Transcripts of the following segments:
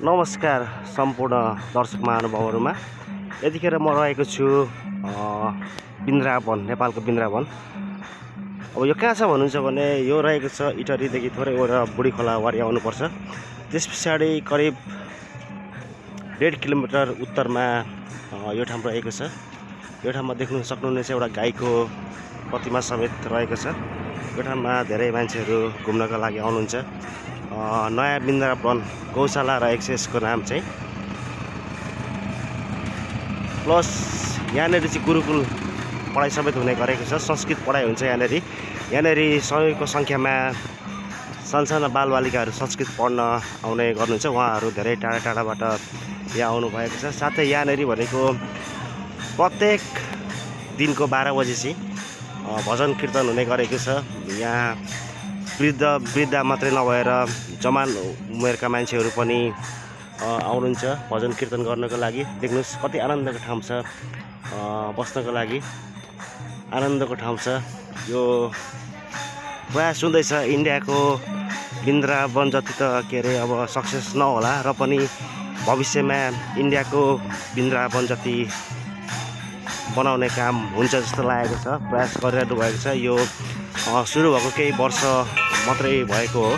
नमस्कार सम्पूर्ण दर्शक महानुभावहरुमा। यतिखेर म रहेको छु बिन्द्रावन, नेपालको बिन्द्रावन। अब यो कहाँ छ भन्नुहुन्छ भने यो रहेको छ इटहरीदेखि थोरै वरा बुढी खोला वारी आउनुपर्छ। त्यसपछाडि करिब 1.5 किलोमिटर उत्तरमा यो ठाउँ रहेको छ। यो ठाउँमा देख्न सक्नुहुनेछ एउटा गाईको प्रतिमा समेत रहेको छ। यो ठाउँमा धेरै मान्छेहरू घुम्नका लागि आउनुहुन्छ। नयाँ बिन्द्रावन गौशाला रहेको छ यसको नाम चाहिँ। प्लस यहाँनेरि चाहिँ गुरुकुल पढाइ समेत हुने गरेको छ। संस्कृत पढाइ हुन्छ यहाँनेरि। यहाँनेरि सयौंको संख्यामा सानसाना बालबालिकाहरू संस्कृत पढ्न आउने गर्नुहुन्छ। उहाँहरू धेरै टाढा टाढाबाट यहाँ आउनु भएको छ। साथै यहाँनेरि भनेको प्रत्येक दिनको 12 बजेपछि भजन कीर्तन हुने गरेको छ। यहाँ वृद्ध मात्रै नभएर जवान उमेरका मान्छेहरू पनि आउनुहुन्छ भजन कीर्तन गर्नको लागि। देख्नुस् कति आनन्दको ठाउँ छ, बस्नको लागि आनन्दको ठाउँ छ। यो प्रयास हुँदैछ इन्डियाको बिन्द्रावन जति त के अरे अब सक्सेस नहोला र पनि भविष्यमा इन्डियाको बिन्द्रावन जति बनाउने काम हुन्छ जस्तो लागेको छ। प्रयास गरिरहनु भएको छ। यो सुरु भएको केही वर्ष मात्रै भएको हो।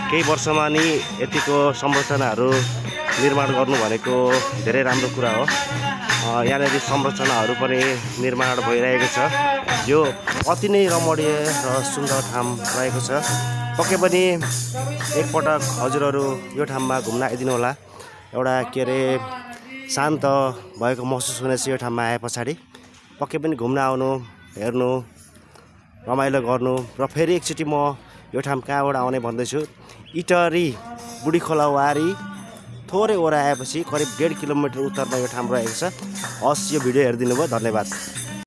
केही वर्षमा नि यतिको संरचनाहरू निर्माण गर्नु भनेको धेरै राम्रो कुरा हो। यहाँनेरि संरचनाहरू पनि निर्माण भइरहेको छ। यो अति नै रमणीय र सुन्दर ठाउँ रहेको छ। पक्कै पनि एकपटक हजुरहरू यो ठाउँमा घुम्न आइदिनु होला। एउटा के अरे शान्त भएको महसुस हुनेछ यो ठाउँमा आए पछाडि। पक्कै पनि घुम्न आउनु, हेर्नु, रमाइलो गर्नु। र फेरि एकचोटि म यो ठाउँ कहाँबाट आउने भन्दैछु। इटहरी बुढी खोला वारी थोरै ओरा आएपछि करिब 1.5 किलोमिटर उत्तरमा यो ठाउँ रहेको छ। हस्, यो भिडियो हेरिदिनु भयो, धन्यवाद।